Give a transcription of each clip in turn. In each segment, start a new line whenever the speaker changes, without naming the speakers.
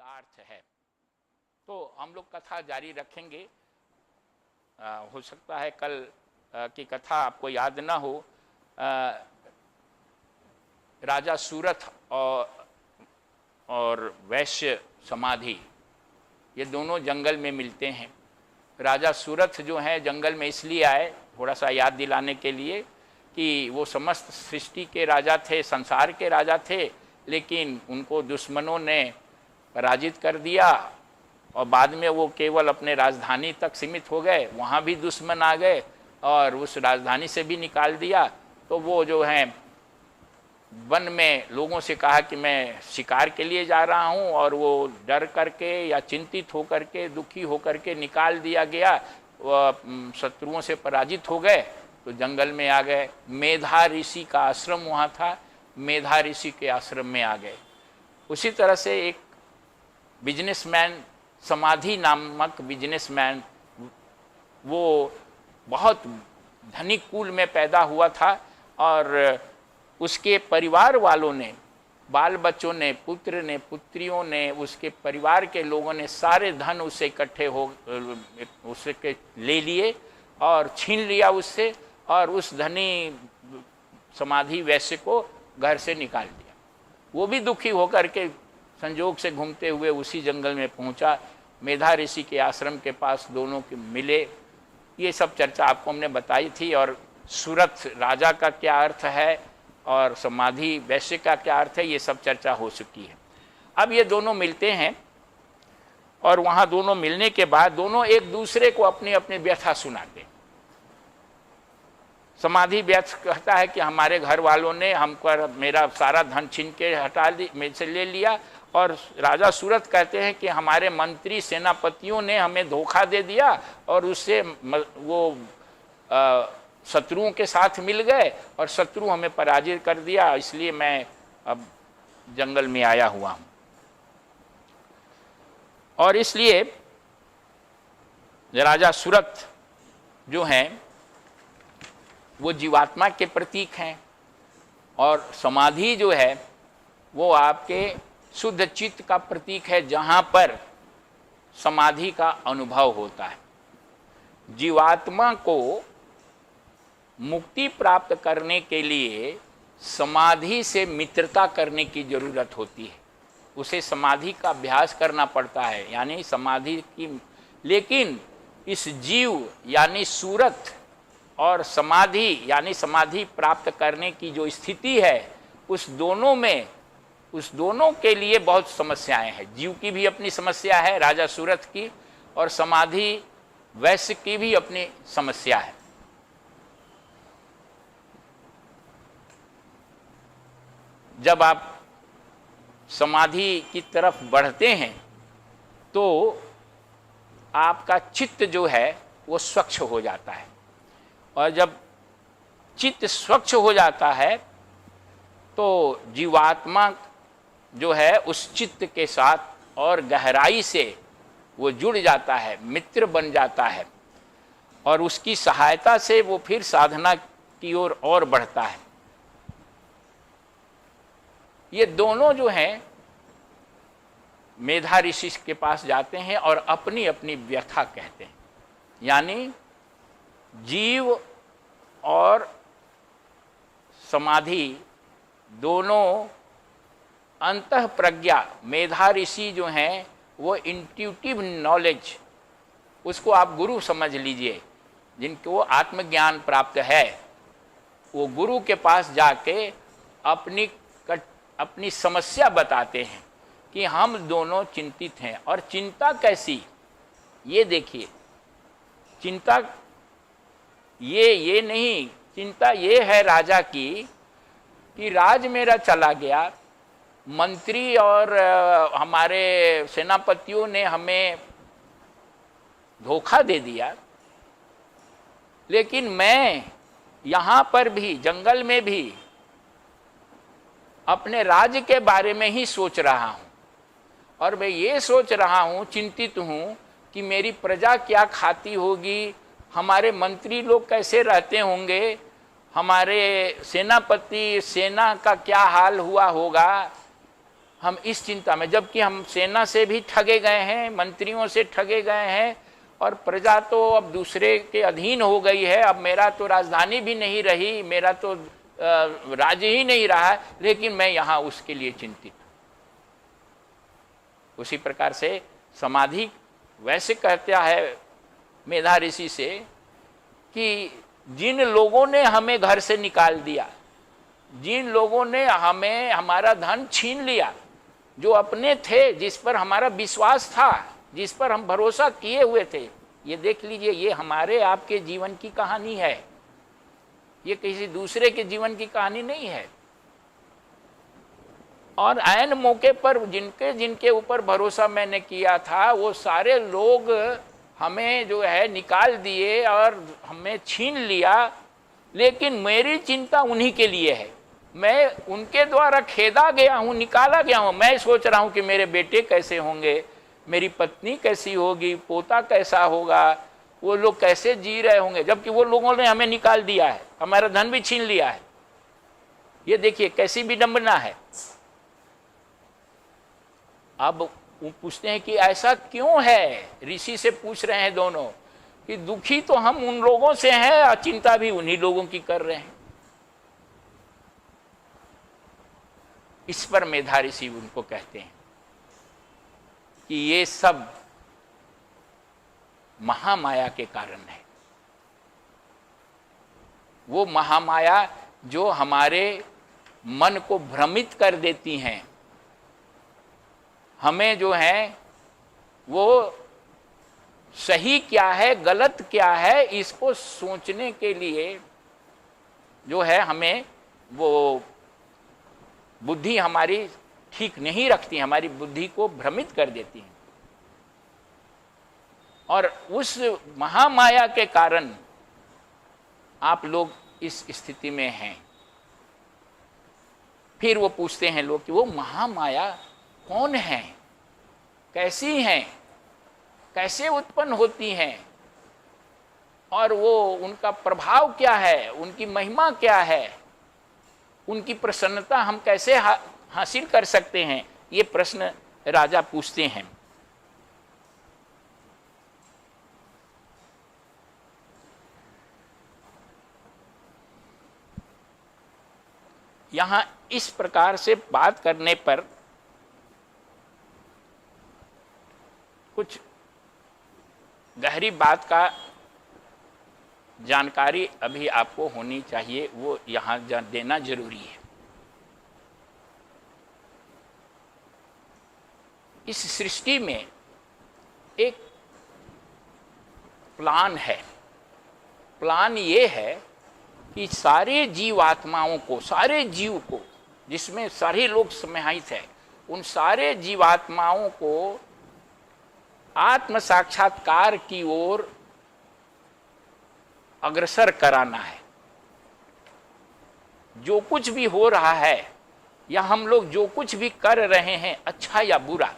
शब्दार्थ है। तो हम लोग कथा जारी रखेंगे। हो सकता है कल की कथा आपको याद ना हो। राजा सूरथ और वैश्य समाधि ये दोनों जंगल में मिलते हैं। राजा सूरथ जो है जंगल में इसलिए आए, थोड़ा सा याद दिलाने के लिए, कि वो समस्त सृष्टि के राजा थे, संसार के राजा थे, लेकिन उनको दुश्मनों ने पराजित कर दिया और बाद में वो केवल अपने राजधानी तक सीमित हो गए। वहाँ भी दुश्मन आ गए और उस राजधानी से भी निकाल दिया। तो वो जो है वन में लोगों से कहा कि मैं शिकार के लिए जा रहा हूँ, और वो डर करके या चिंतित होकर के, दुखी होकर के निकाल दिया गया। शत्रुओं से पराजित हो गए तो जंगल में आ गए। मेधा ऋषि का आश्रम वहाँ था, मेधा ऋषि के आश्रम में आ गए। उसी तरह से एक बिजनेसमैन, समाधि नामक बिजनेसमैन, वो बहुत धनिक कुल में पैदा हुआ था और उसके परिवार वालों ने, बाल बच्चों ने, पुत्र ने, पुत्रियों ने, उसके परिवार के लोगों ने सारे धन उससे इकट्ठे हो उसके ले लिए और छीन लिया उससे, और उस धनी समाधि वैश्य को घर से निकाल दिया। वो भी दुखी होकर के संजोग से घूमते हुए उसी जंगल में पहुंचा, मेधा ऋषि के आश्रम के पास दोनों के मिले। ये सब चर्चा आपको हमने बताई थी। और सूरथ राजा का क्या अर्थ है और समाधि वैश्य का क्या अर्थ है, ये सब चर्चा हो चुकी है। अब ये दोनों मिलते हैं और वहाँ दोनों मिलने के बाद दोनों एक दूसरे को अपनी अपनी व्यथा सुनाते हैं। समाधि व्यथ कहता है कि हमारे घर वालों ने हमको, मेरा सारा धन छीन के हटा ली, मेरे से ले लिया। और राजा सूरथ कहते हैं कि हमारे मंत्री सेनापतियों ने हमें धोखा दे दिया और उससे वो शत्रुओं के साथ मिल गए और शत्रु हमें पराजित कर दिया, इसलिए मैं अब जंगल में आया हुआ हूं। और इसलिए राजा सूरथ जो हैं वो जीवात्मा के प्रतीक हैं और समाधि जो है वो आपके शुद्ध चित्त का प्रतीक है, जहां पर समाधि का अनुभव होता है। जीवात्मा को मुक्ति प्राप्त करने के लिए समाधि से मित्रता करने की जरूरत होती है। उसे समाधि का अभ्यास करना पड़ता है, यानी समाधि की। लेकिन इस जीव यानी सूरथ और समाधि यानी समाधि प्राप्त करने की जो स्थिति है, उस दोनों के लिए बहुत समस्याएं हैं। जीव की भी अपनी समस्या है, राजा सूरथ की, और समाधि वैश्य की भी अपनी समस्या है। जब आप समाधि की तरफ बढ़ते हैं तो आपका चित्त जो है वो स्वच्छ हो जाता है, और जब चित्त स्वच्छ हो जाता है तो जीवात्मा जो है उस चित्त के साथ और गहराई से वो जुड़ जाता है, मित्र बन जाता है, और उसकी सहायता से वो फिर साधना की ओर और बढ़ता है। ये दोनों जो हैं मेधा ऋषि के पास जाते हैं और अपनी अपनी व्यथा कहते हैं। यानी जीव और समाधि दोनों अंतः प्रज्ञा, मेधा ऋषि जो हैं वो इंट्यूटिव नॉलेज, उसको आप गुरु समझ लीजिए, जिनको आत्मज्ञान प्राप्त है, वो गुरु के पास जाके अपनी समस्या बताते हैं कि हम दोनों चिंतित हैं। और चिंता कैसी, ये देखिए, चिंता ये नहीं, चिंता ये है राजा की कि राज मेरा चला गया, मंत्री और हमारे सेनापतियों ने हमें धोखा दे दिया, लेकिन मैं यहाँ पर भी जंगल में भी अपने राज्य के बारे में ही सोच रहा हूँ, और मैं ये सोच रहा हूँ, चिंतित हूँ कि मेरी प्रजा क्या खाती होगी, हमारे मंत्री लोग कैसे रहते होंगे, हमारे सेनापति, सेना का क्या हाल हुआ होगा, हम इस चिंता में, जबकि हम सेना से भी ठगे गए हैं, मंत्रियों से ठगे गए हैं, और प्रजा तो अब दूसरे के अधीन हो गई है, अब मेरा तो राजधानी भी नहीं रही, मेरा तो राज्य ही नहीं रहा, लेकिन मैं यहाँ उसके लिए चिंतित। उसी प्रकार से समाधि वैसे कहता है मेधा ऋषि से कि जिन लोगों ने हमें घर से निकाल दिया, जिन लोगों ने हमें हमारा धन छीन लिया, जो अपने थे, जिस पर हमारा विश्वास था, जिस पर हम भरोसा किए हुए थे, ये देख लीजिए, ये हमारे आपके जीवन की कहानी है, ये किसी दूसरे के जीवन की कहानी नहीं है। और ऐन मौके पर जिनके जिनके ऊपर भरोसा मैंने किया था, वो सारे लोग हमें जो है निकाल दिए और हमें छीन लिया, लेकिन मेरी चिंता उन्हीं के लिए है। मैं उनके द्वारा खेदा गया हूँ, निकाला गया हूँ। मैं सोच रहा हूँ कि मेरे बेटे कैसे होंगे, मेरी पत्नी कैसी होगी, पोता कैसा होगा, वो लोग कैसे जी रहे होंगे, जबकि वो लोगों ने हमें निकाल दिया है, हमारा धन भी छीन लिया है। ये देखिए कैसी विडंबना है। अब वो पूछते हैं कि ऐसा क्यों है, ऋषि से पूछ रहे हैं दोनों कि दुखी तो हम उन लोगों से हैं और चिंता भी उन्हीं लोगों की कर रहे हैं। इस पर मेधा ऋषि उनको कहते हैं कि ये सब महामाया के कारण है। वो महामाया जो हमारे मन को भ्रमित कर देती हैं, हमें जो है वो सही क्या है गलत क्या है इसको सोचने के लिए जो है हमें वो बुद्धि हमारी ठीक नहीं रखती, हमारी बुद्धि को भ्रमित कर देती है। और उस महामाया के कारण आप लोग इस स्थिति में हैं। फिर वो पूछते हैं लोग कि वो महामाया कौन है, कैसी हैं, कैसे उत्पन्न होती हैं, और वो उनका प्रभाव क्या है, उनकी महिमा क्या है, उनकी प्रसन्नता हम कैसे हासिल कर सकते हैं। ये प्रश्न राजा पूछते हैं। यहां इस प्रकार से बात करने पर कुछ गहरी बात का जानकारी अभी आपको होनी चाहिए, वो यहां देना जरूरी है। इस सृष्टि में एक प्लान है। प्लान ये है कि सारे जीवात्माओं को, सारे जीव को, जिसमें सारे लोग समाहित हैं, उन सारे जीवात्माओं को आत्म साक्षात्कार की ओर अग्रसर कराना है। जो कुछ भी हो रहा है या हम लोग जो कुछ भी कर रहे हैं, अच्छा या बुरा,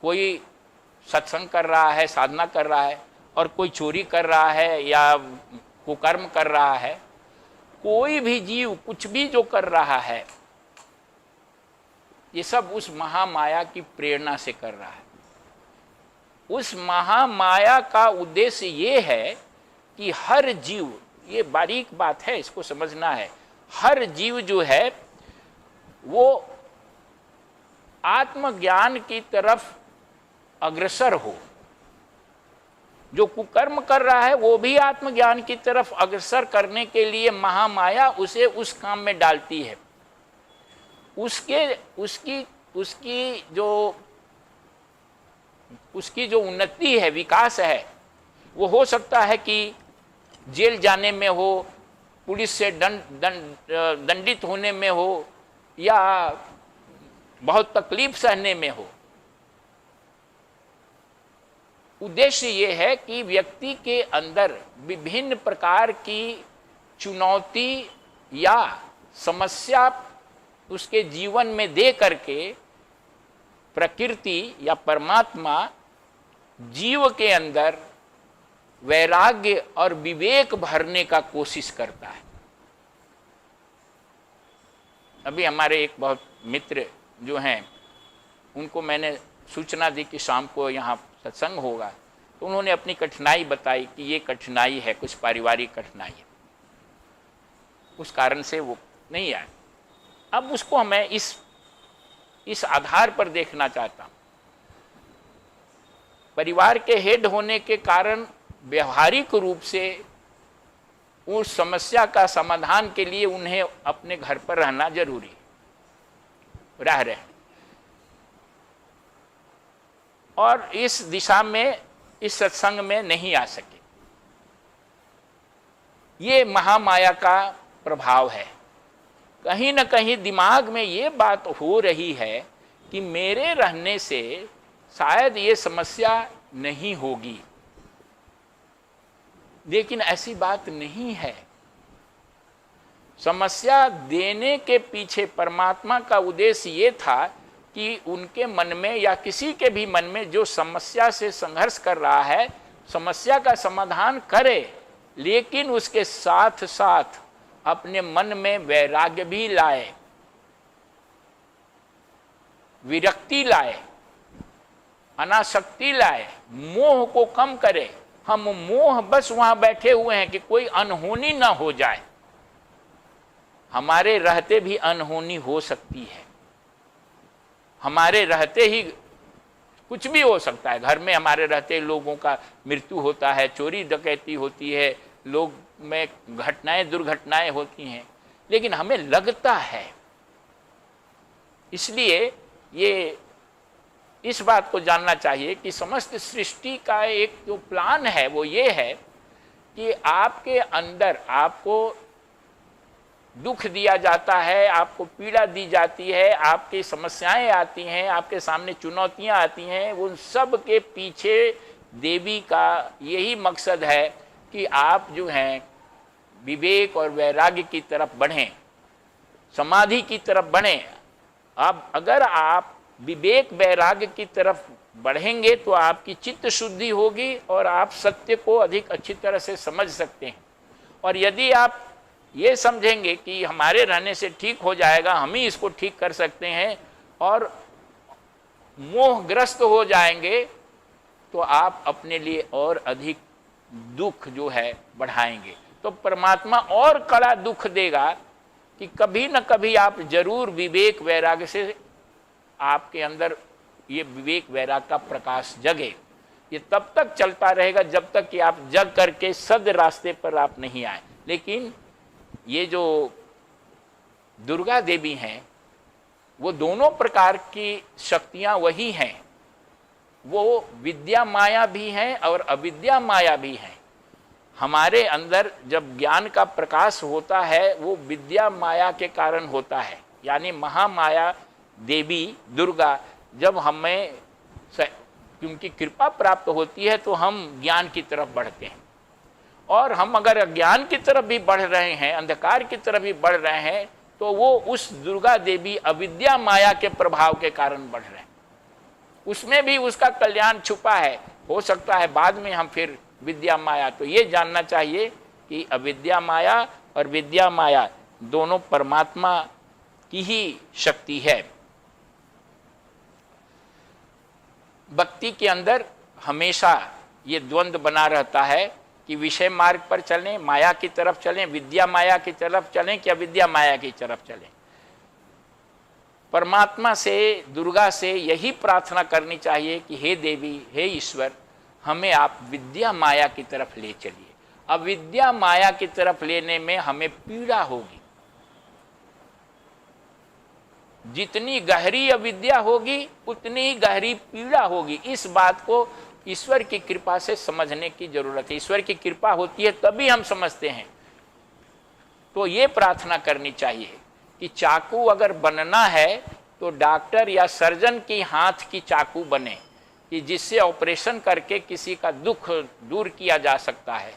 कोई सत्संग कर रहा है, साधना कर रहा है, और कोई चोरी कर रहा है या कुकर्म कर रहा है, कोई भी जीव कुछ भी जो कर रहा है, ये सब उस महामाया की प्रेरणा से कर रहा है। उस महामाया का उद्देश्य ये है कि हर जीव, ये बारीक बात है, इसको समझना है, हर जीव जो है वो आत्मज्ञान की तरफ अग्रसर हो। जो कुकर्म कर रहा है वो भी आत्मज्ञान की तरफ अग्रसर करने के लिए महामाया उसे उस काम में डालती है। उसकी जो उन्नति है, विकास है, वो हो सकता है कि जेल जाने में हो, पुलिस से दंडित होने में हो, या बहुत तकलीफ सहने में हो। उद्देश्य ये है कि व्यक्ति के अंदर विभिन्न प्रकार की चुनौती या समस्या उसके जीवन में दे करके प्रकृति या परमात्मा जीव के अंदर वैराग्य और विवेक भरने का कोशिश करता है। अभी हमारे एक बहुत मित्र जो हैं, उनको मैंने सूचना दी कि शाम को यहाँ सत्संग होगा, तो उन्होंने अपनी कठिनाई बताई कि ये कठिनाई है, कुछ पारिवारिक कठिनाई है, उस कारण से वो नहीं आए। अब उसको मैं इस आधार पर देखना चाहता हूँ। परिवार के हेड होने के कारण व्यवहारिक रूप से उस समस्या का समाधान के लिए उन्हें अपने घर पर रहना जरूरी है, रह रहे हैं। और इस दिशा में, इस सत्संग में नहीं आ सके। ये महामाया का प्रभाव है। कहीं न कहीं दिमाग में ये बात हो रही है कि मेरे रहने से शायद ये समस्या नहीं होगी, लेकिन ऐसी बात नहीं है। समस्या देने के पीछे परमात्मा का उद्देश्य ये था कि उनके मन में या किसी के भी मन में जो समस्या से संघर्ष कर रहा है, समस्या का समाधान करे, लेकिन उसके साथ साथ अपने मन में वैराग्य भी लाए, विरक्ति लाए, अनासक्ति लाए, मोह को कम करे। हम मोह बस वहां बैठे हुए हैं कि कोई अनहोनी ना हो जाए। हमारे रहते भी अनहोनी हो सकती है, हमारे रहते ही कुछ भी हो सकता है। घर में हमारे रहते लोगों का मृत्यु होता है, चोरी डकैती होती है, लोग में घटनाएं, दुर्घटनाएं होती हैं, लेकिन हमें लगता है। इसलिए ये इस बात को जानना चाहिए कि समस्त सृष्टि का एक जो प्लान है वो ये है कि आपके अंदर आपको दुख दिया जाता है, आपको पीड़ा दी जाती है, आपकी समस्याएं आती हैं, आपके सामने चुनौतियां आती हैं। उन सब के पीछे देवी का यही मकसद है कि आप जो हैं विवेक और वैराग्य की तरफ बढ़ें, समाधि की तरफ बढ़ें। अब अगर आप विवेक वैराग्य की तरफ बढ़ेंगे तो आपकी चित्त शुद्धि होगी और आप सत्य को अधिक अच्छी तरह से समझ सकते हैं। और यदि आप ये समझेंगे कि हमारे रहने से ठीक हो जाएगा, हम ही इसको ठीक कर सकते हैं, और मोहग्रस्त हो जाएंगे, तो आप अपने लिए और अधिक दुख जो है बढ़ाएंगे। तो परमात्मा और कड़ा दुख देगा कि कभी न कभी आप जरूर विवेक वैराग्य से आपके अंदर ये विवेक वैराग्य का प्रकाश जगे। ये तब तक चलता रहेगा जब तक कि आप जग करके सद रास्ते पर आप नहीं आए। लेकिन ये जो दुर्गा देवी हैं, वो दोनों प्रकार की शक्तियां वही हैं। वो विद्या माया भी हैं और अविद्या माया भी हैं। हमारे अंदर जब ज्ञान का प्रकाश होता है वो विद्या माया के कारण होता है, यानी महामाया देवी दुर्गा जब हमें क्योंकि कृपा प्राप्त होती है तो हम ज्ञान की तरफ बढ़ते हैं। और हम अगर अज्ञान की तरफ भी बढ़ रहे हैं, अंधकार की तरफ भी बढ़ रहे हैं, तो वो उस दुर्गा देवी अविद्या माया के प्रभाव के कारण बढ़ रहे हैं। उसमें भी उसका कल्याण छुपा है। हो सकता है बाद में हम फिर विद्या माया। तो ये जानना चाहिए कि अविद्या माया और विद्या माया दोनों परमात्मा की ही शक्ति है। भक्ति के अंदर हमेशा ये द्वंद्व बना रहता है कि विषय मार्ग पर चलें, माया की तरफ चलें, विद्या माया की तरफ चलें कि अविद्या माया की तरफ चलें। परमात्मा से, दुर्गा से यही प्रार्थना करनी चाहिए कि हे देवी, हे ईश्वर, हमें आप विद्या माया की तरफ ले चलिए। अविद्या माया की तरफ लेने में हमें पीड़ा होगी। जितनी गहरी अविद्या होगी उतनी ही गहरी पीड़ा होगी। इस बात को ईश्वर की कृपा से समझने की जरूरत है। ईश्वर की कृपा होती है तभी हम समझते हैं। तो ये प्रार्थना करनी चाहिए कि चाकू अगर बनना है तो डॉक्टर या सर्जन की हाथ की चाकू बने, कि जिससे ऑपरेशन करके किसी का दुख दूर किया जा सकता है।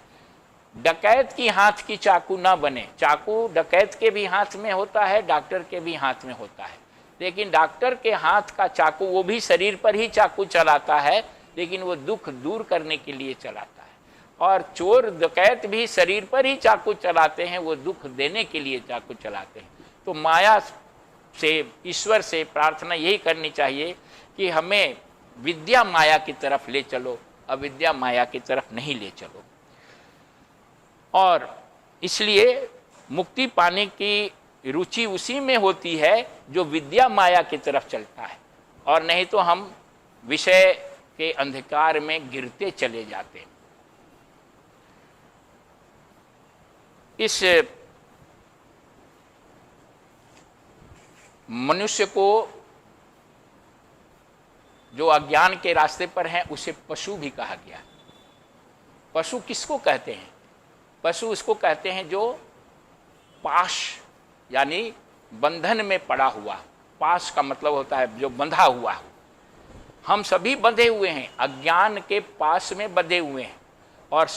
डकैत की हाथ की चाकू ना बने। चाकू डकैत के भी हाथ में होता है, डॉक्टर के भी हाथ में होता है, लेकिन डॉक्टर के हाथ का चाकू, वो भी शरीर पर ही चाकू चलाता है, लेकिन वो दुख दूर करने के लिए चलाता है। और चोर डकैत भी शरीर पर ही चाकू चलाते हैं, वो दुख देने के लिए चाकू चलाते हैं। तो माया से, ईश्वर से प्रार्थना यही करनी चाहिए कि हमें विद्या माया की तरफ ले चलो, अविद्या माया की तरफ नहीं ले चलो। और इसलिए मुक्ति पाने की रुचि उसी में होती है जो विद्या माया की तरफ चलता है, और नहीं तो हम विषय के अंधकार में गिरते चले जाते हैं। इस मनुष्य को जो अज्ञान के रास्ते पर है उसे पशु भी कहा गया। पशु किसको कहते हैं? पशु उसको कहते हैं जो पाश यानी बंधन में पड़ा हुआ। पाश का मतलब होता है जो बंधा हुआ हो। हम सभी बंधे हुए हैं, अज्ञान के पास में बंधे हुए हैं, और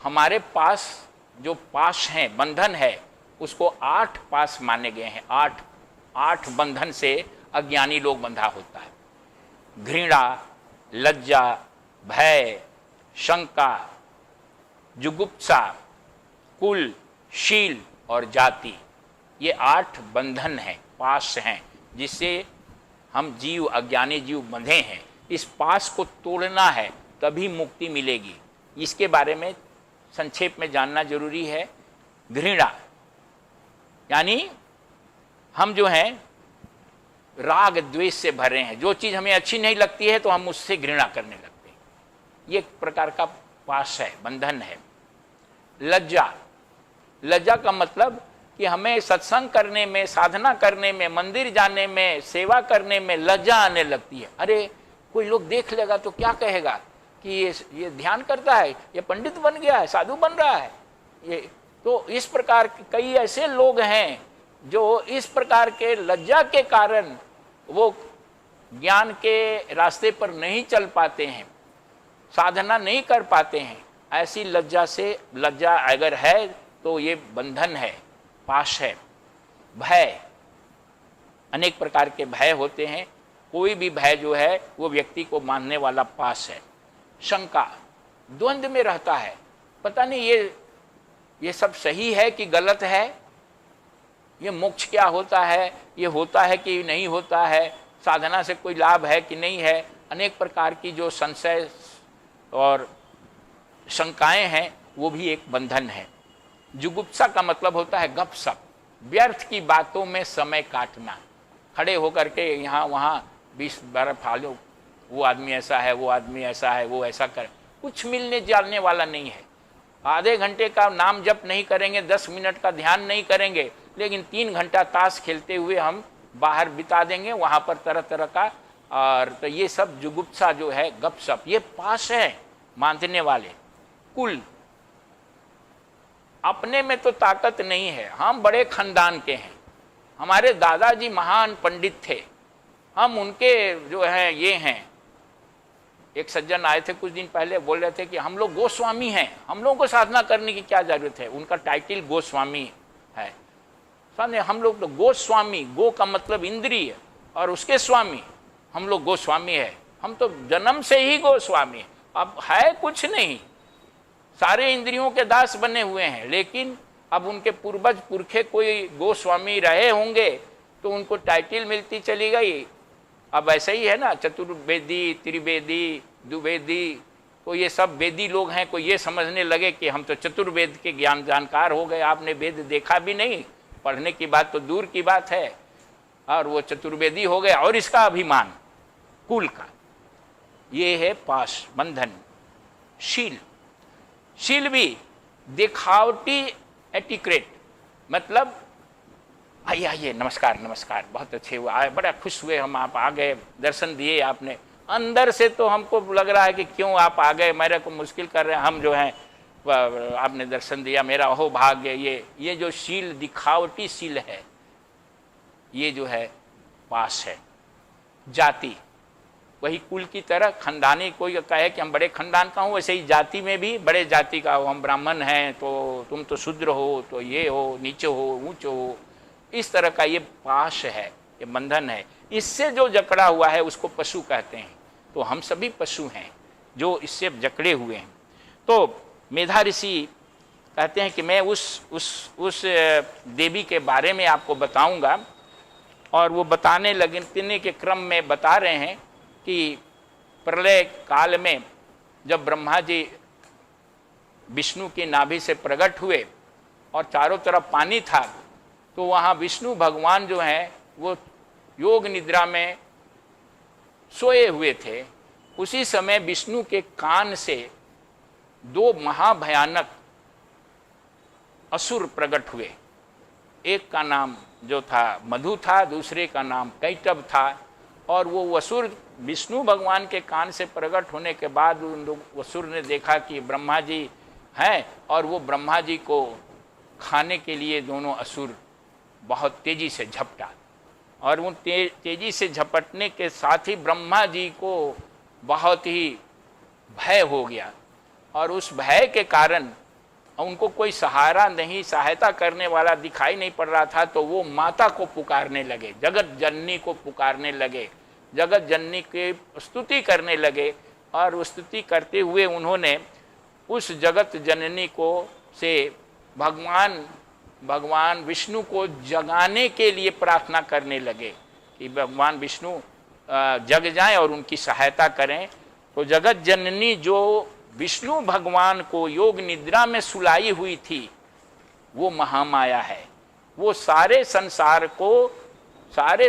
हमारे पास जो पाश है, बंधन है, उसको 8 पास माने गए हैं। 8 बंधन से अज्ञानी लोग बंधा होता है। घृणा, लज्जा, भय, शंका, जुगुप्सा, कुल, शील और जाति, ये 8 बंधन हैं, पास हैं, जिससे हम जीव, अज्ञानी जीव बंधे हैं। इस पास को तोड़ना है तभी मुक्ति मिलेगी। इसके बारे में संक्षेप में जानना जरूरी है। घृणा यानी हम जो हैं राग द्वेष से भरे हैं। जो चीज़ हमें अच्छी नहीं लगती है तो हम उससे घृणा करने लगते हैं। ये एक प्रकार का पाश है, बंधन है। लज्जा, लज्जा का मतलब कि हमें सत्संग करने में, साधना करने में, मंदिर जाने में, सेवा करने में लज्जा आने लगती है। अरे कोई लोग देख लेगा तो क्या कहेगा कि ये ध्यान करता है, ये पंडित बन गया है, साधु बन रहा है। ये तो इस प्रकार के कई ऐसे लोग हैं जो इस प्रकार के लज्जा के कारण वो ज्ञान के रास्ते पर नहीं चल पाते हैं, साधना नहीं कर पाते हैं। ऐसी लज्जा से, लज्जा अगर है तो ये बंधन है, पाश है। भय, अनेक प्रकार के भय होते हैं। कोई भी भय जो है वो व्यक्ति को मानने वाला पाश है। शंका, द्वंद्व में रहता है, पता नहीं ये सब सही है कि गलत है, ये मोक्ष क्या होता है, ये होता है कि नहीं होता है, साधना से कोई लाभ है कि नहीं है। अनेक प्रकार की जो संशय और शंकाएं हैं वो भी एक बंधन है। जुगुप्सा का मतलब होता है गपशप, व्यर्थ की बातों में समय काटना, खड़े होकर के यहाँ वहाँ 20-12 फालो, वो आदमी ऐसा है, वो आदमी ऐसा है, वो ऐसा कर, कुछ मिलने जाने वाला नहीं है। आधे घंटे का नाम जप नहीं करेंगे, 10 मिनट का ध्यान नहीं करेंगे, लेकिन 3 घंटा ताश खेलते हुए हम बाहर बिता देंगे, वहाँ पर तरह तरह का। और तो ये सब जुगुप्सा जो है, गपशप, ये पास है मानने वाले। कुल, अपने में तो ताकत नहीं है, हम बड़े खानदान के हैं, हमारे दादाजी महान पंडित थे, हम उनके जो हैं ये हैं। एक सज्जन आए थे कुछ दिन पहले, बोल रहे थे कि हम लोग गोस्वामी हैं, हम लोगों को साधना करने की क्या जरूरत है। उनका टाइटल गोस्वामी है। समझे, हम लोग तो गोस्वामी, गो का मतलब इंद्रिय और उसके स्वामी, हम लोग गोस्वामी है। हम तो जन्म से ही गोस्वामी, अब है कुछ नहीं, सारे इंद्रियों के दास बने हुए हैं। लेकिन अब उनके पूर्वज पुरखे कोई गोस्वामी रहे होंगे तो उनको टाइटल मिलती चली गई। अब ऐसा ही है ना, चतुर्वेदी, त्रिवेदी, द्विवेदी, तो ये सब वेदी लोग हैं। कोई ये समझने लगे कि हम तो चतुर्वेद के ज्ञान जानकार हो गए, आपने वेद देखा भी नहीं, पढ़ने की बात तो दूर की बात है, और वो चतुर्वेदी हो गए। और इसका अभिमान कुल का, ये है पाश, बंधन। शील, शील भी दिखावटी एटिक्रेट, मतलब आइए आइए, नमस्कार नमस्कार, बहुत अच्छे हुआ, आए, बड़ा खुश हुए हम, आप आ गए, दर्शन दिए आपने। अंदर से तो हमको लग रहा है कि क्यों आप आ गए, मेरे को मुश्किल कर रहे हैं, हम जो हैं आपने दर्शन दिया, मेरा अहो भाग्य। ये जो शील, दिखावटी शील है, ये जो है पास है। जाति, वही कुल की तरह, खानदानी, कोई कहे कि हम बड़े खानदान का हूँ, वैसे ही जाति में भी बड़े जाति का हो, हम ब्राह्मण हैं तो तुम तो शूद्र हो, तो ये हो, नीचे हो, ऊंचे हो, इस तरह का ये पाश है, ये बंधन है। इससे जो जकड़ा हुआ है उसको पशु कहते हैं। तो हम सभी पशु हैं जो इससे जकड़े हुए हैं। तो मेधा ऋषि कहते हैं कि मैं उस देवी के बारे में आपको बताऊंगा और वो बताने लगने के क्रम में बता रहे हैं कि प्रलय काल में जब ब्रह्मा जी विष्णु की नाभि से प्रकट हुए और चारों तरफ पानी था, तो वहाँ विष्णु भगवान जो हैं वो योग निद्रा में सोए हुए थे। उसी समय विष्णु के कान से दो महाभयानक असुर प्रकट हुए। एक का नाम जो था मधु था, दूसरे का नाम कैटभ था। और वो असुर विष्णु भगवान के कान से प्रकट होने के बाद उन असुर ने देखा कि ब्रह्मा जी हैं, और वो ब्रह्मा जी को खाने के लिए दोनों असुर बहुत तेजी से झपटा। और उन तेजी से झपटने के साथ ही ब्रह्मा जी को बहुत ही भय हो गया, और उस भय के कारण उनको कोई सहारा नहीं, सहायता करने वाला दिखाई नहीं पड़ रहा था। तो वो माता को पुकारने लगे, जगत जननी को पुकारने लगे, जगत जननी की स्तुति करने लगे। और स्तुति करते हुए उन्होंने उस जगत जननी को से भगवान विष्णु को जगाने के लिए प्रार्थना करने लगे कि भगवान विष्णु जग जाएं और उनकी सहायता करें। तो जगत जननी जो विष्णु भगवान को योग निद्रा में सुलाई हुई थी, वो महामाया है। वो सारे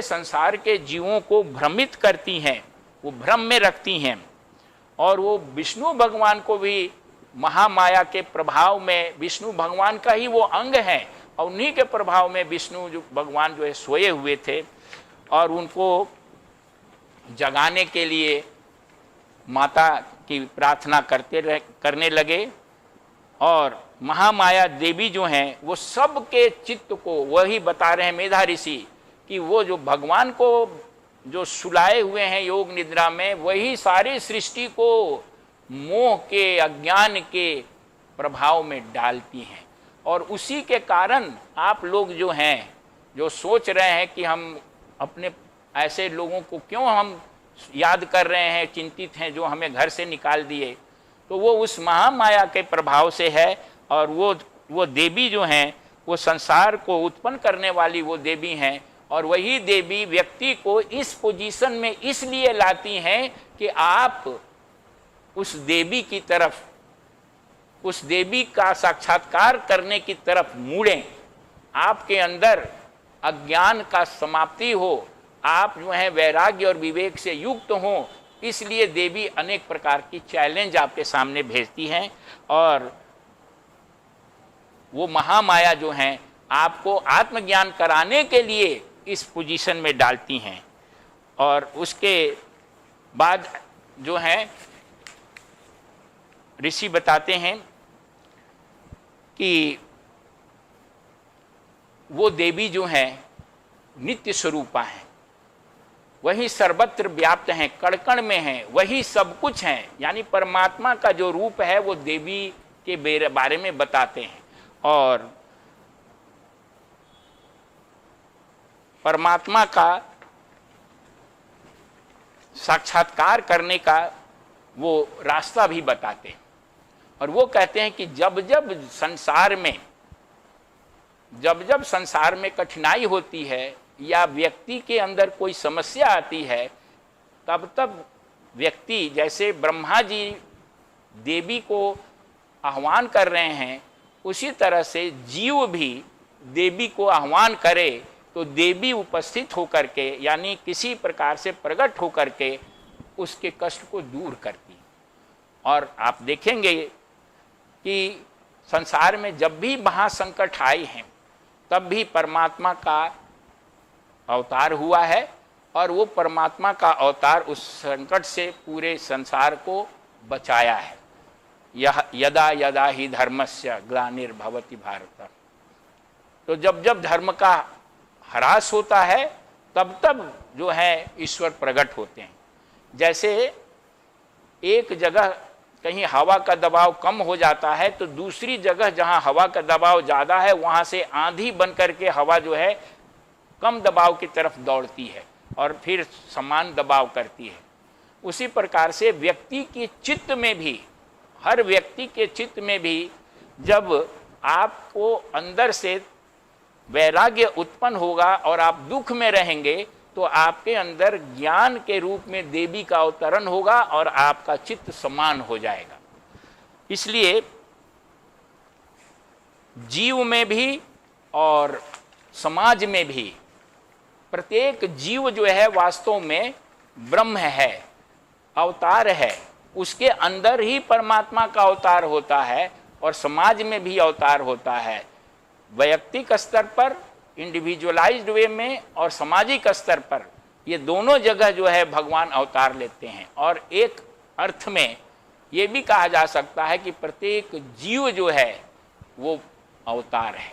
संसार के जीवों को भ्रमित करती हैं, वो भ्रम में रखती हैं। और वो विष्णु भगवान को भी महामाया के प्रभाव में, विष्णु भगवान का ही वो अंग है, और उन्हीं के प्रभाव में विष्णु जो भगवान जो है सोए हुए थे। और उनको जगाने के लिए माता की प्रार्थना करने लगे। और महामाया देवी जो हैं वो सबके चित्त को, वही बता रहे हैं मेधा ऋषि कि वो जो भगवान को जो सुलाए हुए हैं योग निद्रा में, वही सारी सृष्टि को मोह के, अज्ञान के प्रभाव में डालती हैं। और उसी के कारण आप लोग जो हैं, जो सोच रहे हैं कि हम अपने ऐसे लोगों को क्यों हम याद कर रहे हैं, चिंतित हैं, जो हमें घर से निकाल दिए, तो वो उस महामाया के प्रभाव से है। और वो देवी जो हैं वो संसार को उत्पन्न करने वाली वो देवी हैं। और वही देवी व्यक्ति को इस पोजीशन में इसलिए लाती हैं कि आप उस देवी की तरफ, उस देवी का साक्षात्कार करने की तरफ मुड़ें, आपके अंदर अज्ञान का समाप्ति हो, आप जो है वैराग्य और विवेक से युक्त हों। इसलिए देवी अनेक प्रकार की चैलेंज आपके सामने भेजती हैं। और वो महामाया जो हैं आपको आत्मज्ञान कराने के लिए इस पोजीशन में डालती हैं। और उसके बाद जो है ऋषि बताते हैं कि वो देवी जो हैं नित्य स्वरूपा हैं, वही सर्वत्र व्याप्त हैं, कण-कण में हैं, वही सब कुछ हैं। यानी परमात्मा का जो रूप है वो देवी के बारे में बताते हैं। और परमात्मा का साक्षात्कार करने का वो रास्ता भी बताते हैं। और वो कहते हैं कि जब जब संसार में कठिनाई होती है या व्यक्ति के अंदर कोई समस्या आती है, तब तब व्यक्ति, जैसे ब्रह्मा जी देवी को आह्वान कर रहे हैं, उसी तरह से जीव भी देवी को आह्वान करे तो देवी उपस्थित होकर के, यानी किसी प्रकार से प्रकट होकर के उसके कष्ट को दूर करती। और आप देखेंगे कि संसार में जब भी महासंकट आए हैं, तब भी परमात्मा का अवतार हुआ है। और वो परमात्मा का अवतार उस संकट से पूरे संसार को बचाया है। यह यदा यदा ही धर्मस्य ग्लानिर्भवति भारत। तो जब जब धर्म का ह्रास होता है, तब तब जो है ईश्वर प्रकट होते हैं। जैसे एक जगह कहीं हवा का दबाव कम हो जाता है, तो दूसरी जगह जहाँ हवा का दबाव ज़्यादा है, वहाँ से आंधी बन करके हवा जो है कम दबाव की तरफ दौड़ती है और फिर समान दबाव करती है। उसी प्रकार से व्यक्ति के चित्त में भी, हर व्यक्ति के चित्त में भी, जब आपको अंदर से वैराग्य उत्पन्न होगा और आप दुख में रहेंगे तो आपके अंदर ज्ञान के रूप में देवी का अवतरण होगा और आपका चित्त समान हो जाएगा। इसलिए जीव में भी और समाज में भी प्रत्येक जीव जो है वास्तव में ब्रह्म है, अवतार है। उसके अंदर ही परमात्मा का अवतार होता है और समाज में भी अवतार होता है। वैयक्तिक स्तर पर इंडिविजुअलाइज्ड वे में और सामाजिक स्तर पर ये दोनों जगह जो है भगवान अवतार लेते हैं। और एक अर्थ में ये भी कहा जा सकता है कि प्रत्येक जीव जो है वो अवतार है।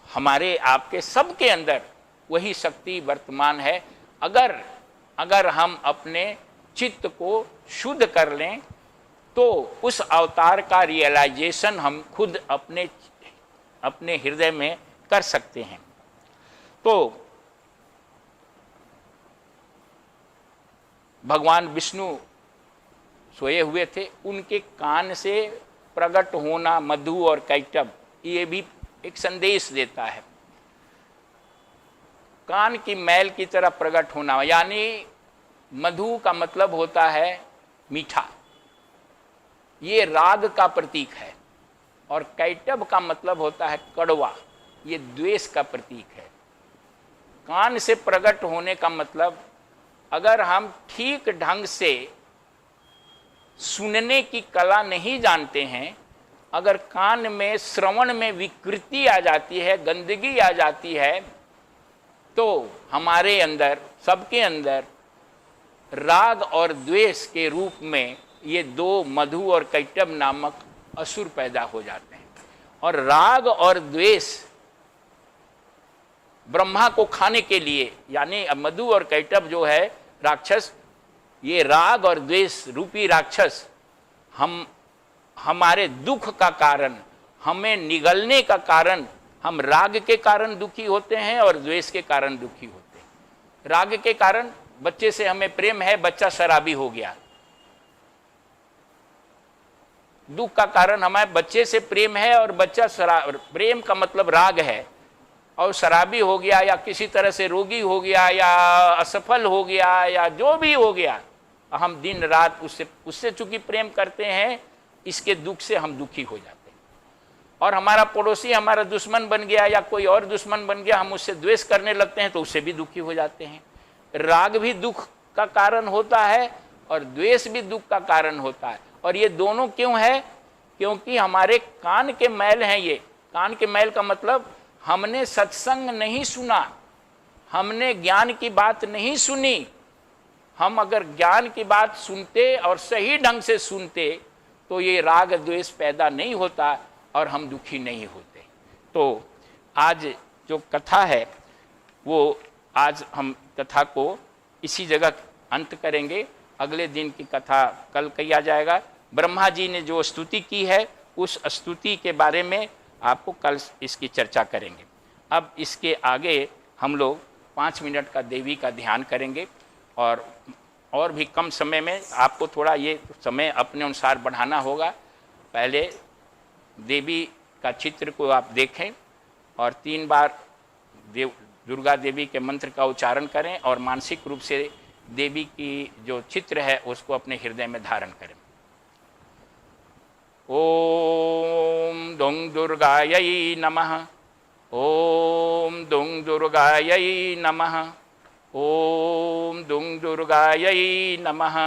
हमारे आपके सबके अंदर वही शक्ति वर्तमान है। अगर हम अपने चित्त को शुद्ध कर लें तो उस अवतार का रियलाइजेशन हम खुद अपने हृदय में कर सकते हैं। तो भगवान विष्णु सोए हुए थे, उनके कान से प्रकट होना मधु और कैटभ, ये भी एक संदेश देता है। कान की मैल की तरह प्रकट होना, यानी मधु का मतलब होता है मीठा, ये राग का प्रतीक है। और कैटभ का मतलब होता है कड़वा, ये द्वेष का प्रतीक है। कान से प्रकट होने का मतलब, अगर हम ठीक ढंग से सुनने की कला नहीं जानते हैं, अगर कान में श्रवण में विकृति आ जाती है, गंदगी आ जाती है, तो हमारे अंदर, सबके अंदर राग और द्वेष के रूप में ये दो मधु और कैटभ नामक असुर पैदा हो जाते हैं। और राग और द्वेष ब्रह्मा को खाने के लिए, यानी मधु और कैटभ जो है राक्षस, ये राग और द्वेष रूपी राक्षस हमारे दुख का कारण, हमें निगलने का कारण, हम राग के कारण दुखी होते हैं और द्वेष के कारण दुखी होते हैं। राग के कारण बच्चे से हमें प्रेम है, बच्चा शराबी हो गया। दुख का कारण हमारे बच्चे से प्रेम है और बच्चा प्रेम का मतलब राग है और शराबी हो गया, या किसी तरह से रोगी हो गया, या असफल हो गया, या जो भी हो गया, हम दिन रात उससे चूंकि प्रेम करते हैं, इसके दुख से हम दुखी हो जाते हैं। और हमारा पड़ोसी हमारा दुश्मन बन गया या कोई और दुश्मन बन गया, हम उससे द्वेष करने लगते हैं तो उससे भी दुखी हो जाते हैं। राग भी दुख का कारण होता है और द्वेष भी दुख का कारण होता है। और ये दोनों क्यों है? क्योंकि हमारे कान के मैल हैं। ये कान के मैल का मतलब, हमने सत्संग नहीं सुना, हमने ज्ञान की बात नहीं सुनी। हम अगर ज्ञान की बात सुनते और सही ढंग से सुनते तो ये राग द्वेष पैदा नहीं होता और हम दुखी नहीं होते। तो आज जो कथा है वो, आज हम कथा को इसी जगह अंत करेंगे। अगले दिन की कथा कल किया जाएगा। ब्रह्मा जी ने जो स्तुति की है, उस स्तुति के बारे में आपको कल इसकी चर्चा करेंगे। अब इसके आगे हम लोग 5 मिनट का देवी का ध्यान करेंगे और भी कम समय में आपको थोड़ा ये समय अपने अनुसार बढ़ाना होगा। पहले देवी का चित्र को आप देखें और 3 बार दुर्गा देवी के मंत्र का उच्चारण करें और मानसिक रूप से देवी की जो चित्र है उसको अपने हृदय में धारण करें। ओम दुंग दुर्गायै नमः, ओम दुंग दुर्गायै नमः, ओम दुंग दुर्गायै नमः।